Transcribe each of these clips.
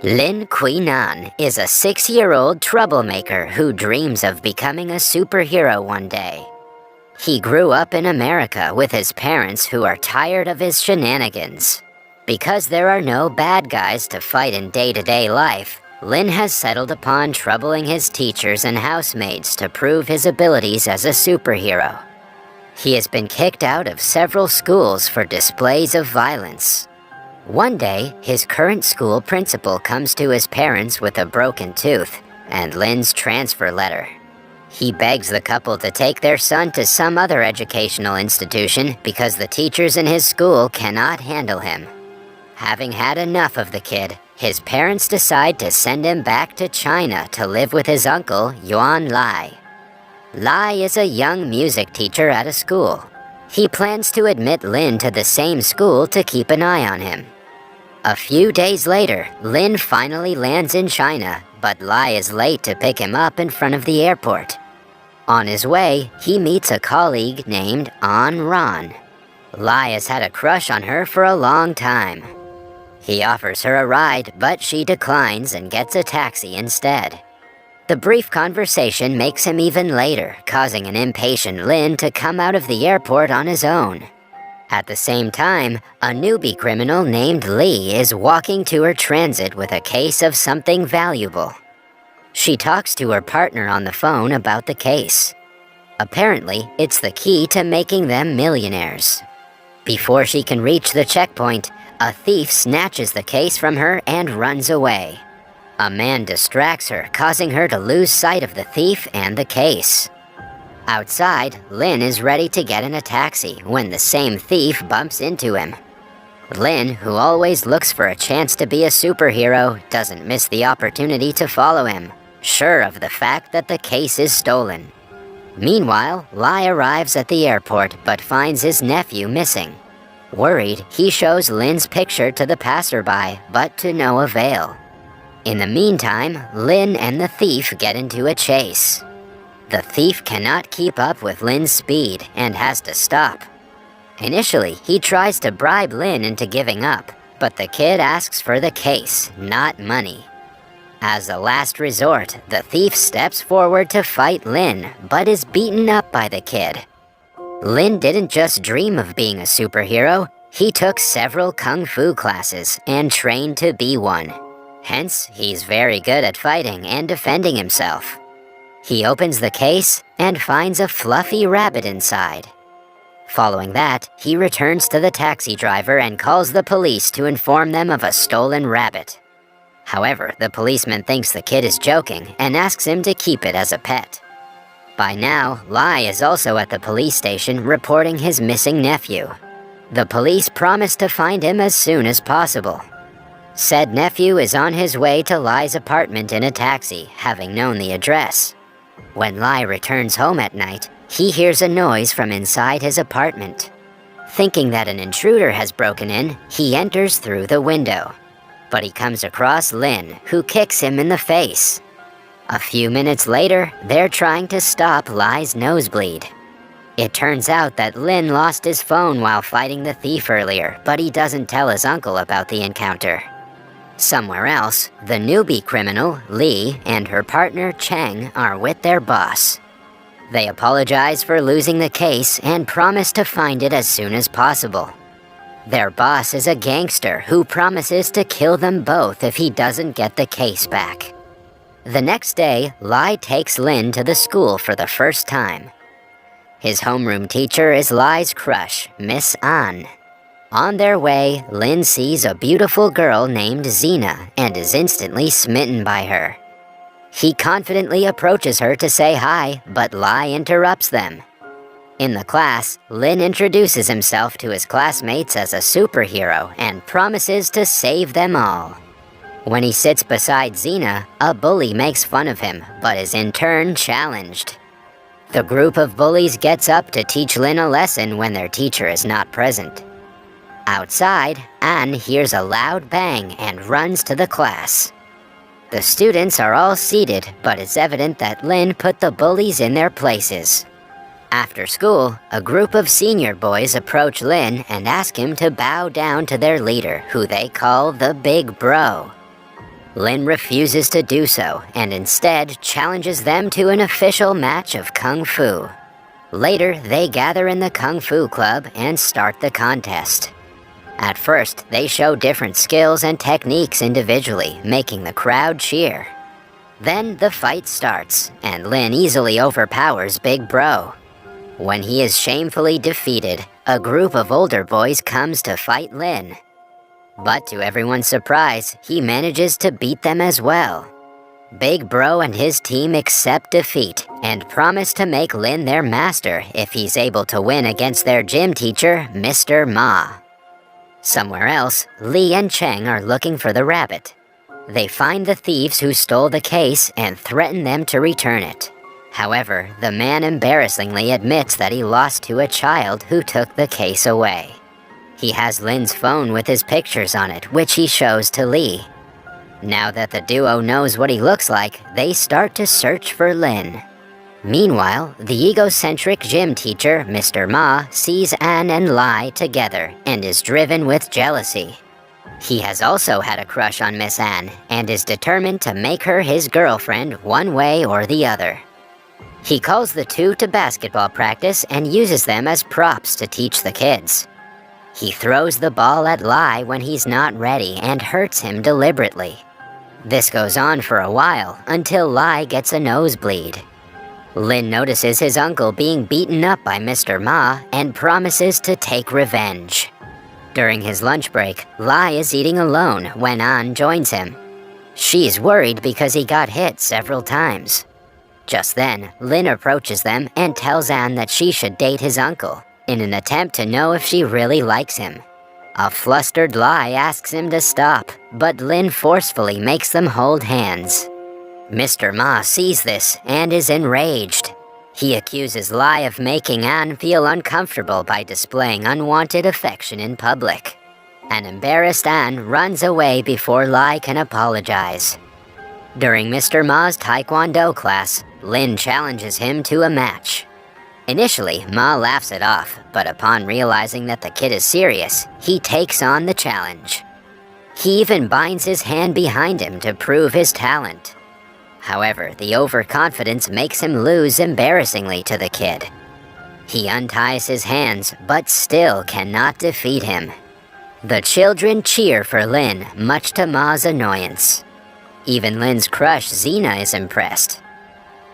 Lin Qinan is a 6-year-old troublemaker who dreams of becoming a superhero one day. He grew up in America with his parents who are tired of his shenanigans. Because there are no bad guys to fight in day-to-day life, Lin has settled upon troubling his teachers and housemates to prove his abilities as a superhero. He has been kicked out of several schools for displays of violence. One day, his current school principal comes to his parents with a broken tooth and Lin's transfer letter. He begs the couple to take their son to some other educational institution because the teachers in his school cannot handle him. Having had enough of the kid, his parents decide to send him back to China to live with his uncle, Yuan Lai. Lai is a young music teacher at a school. He plans to admit Lin to the same school to keep an eye on him. A few days later, Lin finally lands in China, but Lai is late to pick him up in front of the airport. On his way, he meets a colleague named An Ran. Lai has had a crush on her for a long time. He offers her a ride, but she declines and gets a taxi instead. The brief conversation makes him even later, causing an impatient Lin to come out of the airport on his own. At the same time, a newbie criminal named Lee is walking to her transit with a case of something valuable. She talks to her partner on the phone about the case. Apparently, it's the key to making them millionaires. Before she can reach the checkpoint, a thief snatches the case from her and runs away. A man distracts her, causing her to lose sight of the thief and the case. Outside, Lin is ready to get in a taxi when the same thief bumps into him. Lin, who always looks for a chance to be a superhero, doesn't miss the opportunity to follow him, sure of the fact that the case is stolen. Meanwhile, Lai arrives at the airport but finds his nephew missing. Worried, he shows Lin's picture to the passerby, but to no avail. In the meantime, Lin and the thief get into a chase. The thief cannot keep up with Lin's speed and has to stop. Initially, he tries to bribe Lin into giving up, but the kid asks for the case, not money. As a last resort, the thief steps forward to fight Lin, but is beaten up by the kid. Lin didn't just dream of being a superhero, he took several kung fu classes and trained to be one. Hence, he's very good at fighting and defending himself. He opens the case and finds a fluffy rabbit inside. Following that, he returns to the taxi driver and calls the police to inform them of a stolen rabbit. However, the policeman thinks the kid is joking and asks him to keep it as a pet. By now, Lai is also at the police station reporting his missing nephew. The police promise to find him as soon as possible. Said nephew is on his way to Lai's apartment in a taxi, having known the address. When Lai returns home at night, he hears a noise from inside his apartment. Thinking that an intruder has broken in, he enters through the window. But he comes across Lin, who kicks him in the face. A few minutes later, they're trying to stop Lai's nosebleed. It turns out that Lin lost his phone while fighting the thief earlier, but he doesn't tell his uncle about the encounter. Somewhere else, the newbie criminal, Li, and her partner, Sheng, are with their boss. They apologize for losing the case and promise to find it as soon as possible. Their boss is a gangster who promises to kill them both if he doesn't get the case back. The next day, Lai takes Lin to the school for the first time. His homeroom teacher is Lai's crush, Miss An. On their way, Lin sees a beautiful girl named Zena and is instantly smitten by her. He confidently approaches her to say hi, but Lai interrupts them. In the class, Lin introduces himself to his classmates as a superhero and promises to save them all. When he sits beside Zena, a bully makes fun of him, but is in turn challenged. The group of bullies gets up to teach Lin a lesson when their teacher is not present. Outside, An hears a loud bang and runs to the class. The students are all seated, but it's evident that Lin put the bullies in their places. After school, a group of senior boys approach Lin and ask him to bow down to their leader, who they call the Big Bro. Lin refuses to do so and instead challenges them to an official match of Kung Fu. Later, they gather in the Kung Fu Club and start the contest. At first, they show different skills and techniques individually, making the crowd cheer. Then the fight starts, and Lin easily overpowers Big Bro. When he is shamefully defeated, a group of older boys comes to fight Lin. But to everyone's surprise, he manages to beat them as well. Big Bro and his team accept defeat and promise to make Lin their master if he's able to win against their gym teacher, Mr. Ma. Somewhere else, Li and Sheng are looking for the rabbit. They find the thieves who stole the case and threaten them to return it. However, the man embarrassingly admits that he lost to a child who took the case away. He has Lin's phone with his pictures on it, which he shows to Li. Now that the duo knows what he looks like, they start to search for Lin. Meanwhile, the egocentric gym teacher, Mr. Ma, sees An and Lai together and is driven with jealousy. He has also had a crush on Miss An and is determined to make her his girlfriend one way or the other. He calls the two to basketball practice and uses them as props to teach the kids. He throws the ball at Lai when he's not ready and hurts him deliberately. This goes on for a while until Lai gets a nosebleed. Lin notices his uncle being beaten up by Mr. Ma and promises to take revenge. During his lunch break, Lai is eating alone when An joins him. She's worried because he got hit several times. Just then, Lin approaches them and tells An that she should date his uncle, in an attempt to know if she really likes him. A flustered Lai asks him to stop, but Lin forcefully makes them hold hands. Mr. Ma sees this and is enraged. He accuses Lai of making An feel uncomfortable by displaying unwanted affection in public. An embarrassed An runs away before Lai can apologize. During Mr. Ma's Taekwondo class, Lin challenges him to a match. Initially, Ma laughs it off, but upon realizing that the kid is serious, he takes on the challenge. He even binds his hand behind him to prove his talent. However, the overconfidence makes him lose embarrassingly to the kid. He unties his hands, but still cannot defeat him. The children cheer for Lin, much to Ma's annoyance. Even Lin's crush, Xena, is impressed.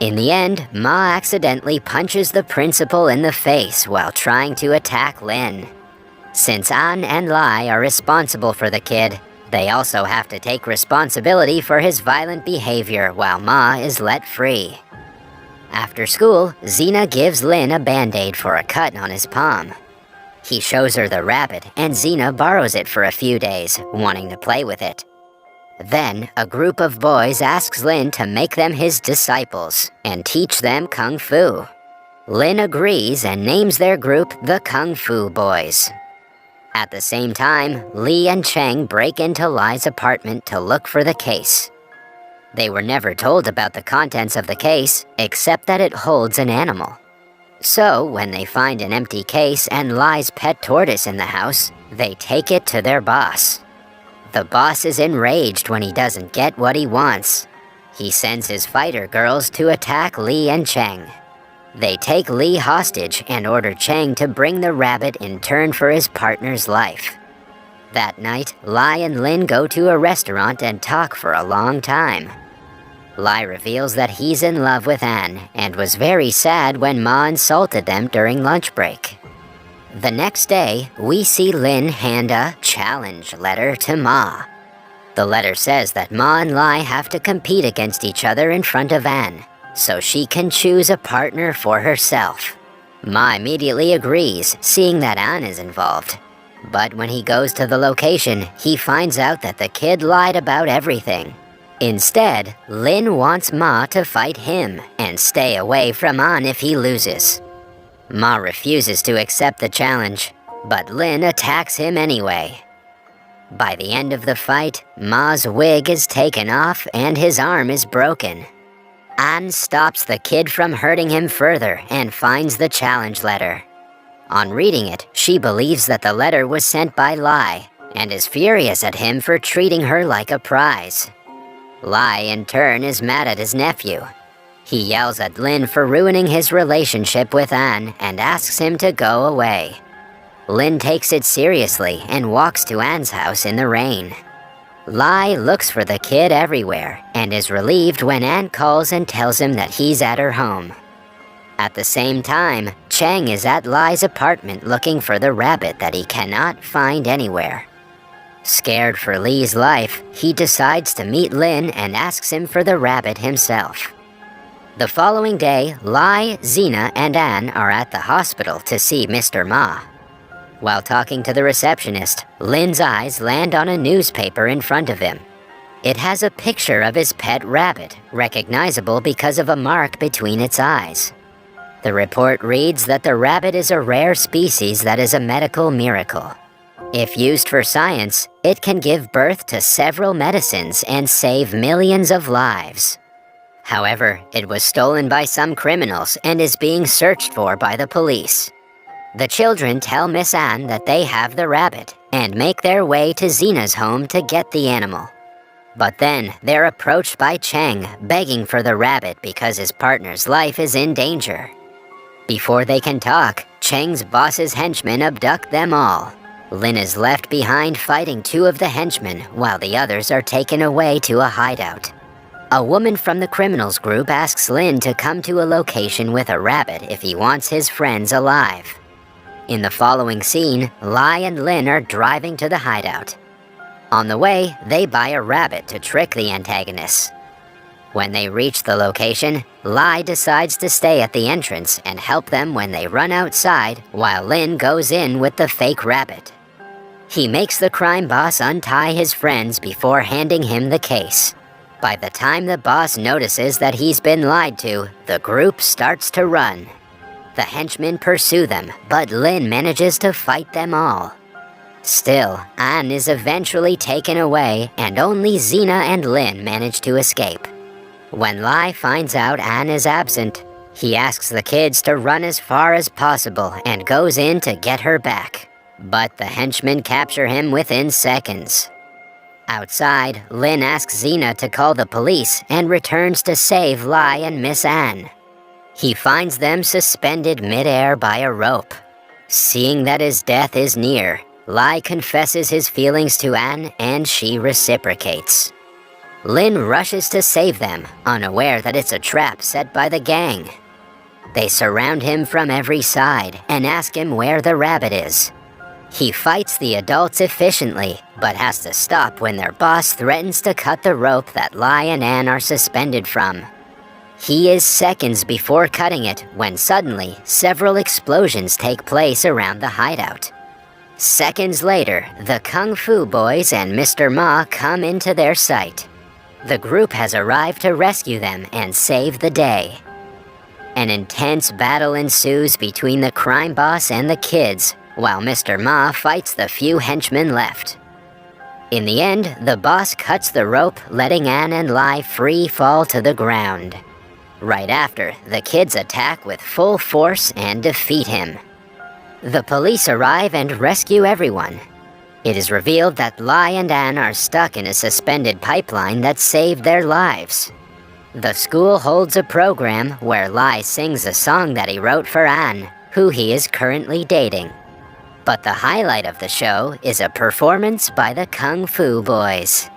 In the end, Ma accidentally punches the principal in the face while trying to attack Lin. Since An and Lai are responsible for the kid, they also have to take responsibility for his violent behavior while Ma is let free. After school, Xena gives Lin a band-aid for a cut on his palm. He shows her the rabbit, and Xena borrows it for a few days, wanting to play with it. Then, a group of boys asks Lin to make them his disciples and teach them Kung Fu. Lin agrees and names their group the Kung Fu Boys. At the same time, Li and Sheng break into Lai's apartment to look for the case. They were never told about the contents of the case, except that it holds an animal. So, when they find an empty case and Lai's pet tortoise in the house, they take it to their boss. The boss is enraged when he doesn't get what he wants. He sends his fighter girls to attack Li and Sheng. They take Li hostage and order Sheng to bring the rabbit in turn for his partner's life. That night, Lai and Lin go to a restaurant and talk for a long time. Lai reveals that he's in love with An and was very sad when Ma insulted them during lunch break. The next day, we see Lin hand a challenge letter to Ma. The letter says that Ma and Lai have to compete against each other in front of An, so she can choose a partner for herself. Ma immediately agrees, seeing that An is involved. But when he goes to the location, he finds out that the kid lied about everything. Instead, Lin wants Ma to fight him and stay away from An if he loses. Ma refuses to accept the challenge, but Lin attacks him anyway. By the end of the fight, Ma's wig is taken off and his arm is broken. An stops the kid from hurting him further and finds the challenge letter. On reading it, she believes that the letter was sent by Lai and is furious at him for treating her like a prize. Lai, in turn, is mad at his nephew. He yells at Lin for ruining his relationship with An and asks him to go away. Lin takes it seriously and walks to An's house in the rain. Lai looks for the kid everywhere and is relieved when An calls and tells him that he's at her home. At the same time, Sheng is at Lai's apartment looking for the rabbit that he cannot find anywhere. Scared for Li's life, he decides to meet Lin and asks him for the rabbit himself. The following day, Lai, Xena, and An are at the hospital to see Mr. Ma. While talking to the receptionist, Lin's eyes land on a newspaper in front of him. It has a picture of his pet rabbit, recognizable because of a mark between its eyes. The report reads that the rabbit is a rare species that is a medical miracle. If used for science, it can give birth to several medicines and save millions of lives. However, it was stolen by some criminals and is being searched for by the police. The children tell Miss Anne that they have the rabbit and make their way to Xena's home to get the animal. But then, they're approached by Sheng, begging for the rabbit because his partner's life is in danger. Before they can talk, Sheng's boss's henchmen abduct them all. Lin is left behind fighting two of the henchmen while the others are taken away to a hideout. A woman from the criminals group asks Lin to come to a location with a rabbit if he wants his friends alive. In the following scene, Lai and Lin are driving to the hideout. On the way, they buy a rabbit to trick the antagonists. When they reach the location, Lai decides to stay at the entrance and help them when they run outside while Lin goes in with the fake rabbit. He makes the crime boss untie his friends before handing him the case. By the time the boss notices that he's been lied to, the group starts to run. The henchmen pursue them, but Lin manages to fight them all. Still, An is eventually taken away, and only Xena and Lin manage to escape. When Lai finds out An is absent, he asks the kids to run as far as possible and goes in to get her back. But the henchmen capture him within seconds. Outside, Lin asks Xena to call the police and returns to save Lai and Miss Anne. He finds them suspended midair by a rope. Seeing that his death is near, Lai confesses his feelings to Anne and she reciprocates. Lin rushes to save them, unaware that it's a trap set by the gang. They surround him from every side and ask him where the rabbit is. He fights the adults efficiently, but has to stop when their boss threatens to cut the rope that Lai and Anne are suspended from. He is seconds before cutting it when suddenly several explosions take place around the hideout. Seconds later, the Kung Fu boys and Mr. Ma come into their sight. The group has arrived to rescue them and save the day. An intense battle ensues between the crime boss and the kids, while Mr. Ma fights the few henchmen left. In the end, the boss cuts the rope, letting Anne and Lai free fall to the ground. Right after, the kids attack with full force and defeat him. The police arrive and rescue everyone. It is revealed that Lai and Anne are stuck in a suspended pipeline that saved their lives. The school holds a program where Lai sings a song that he wrote for Anne, who he is currently dating. But the highlight of the show is a performance by the Kung Fu boys.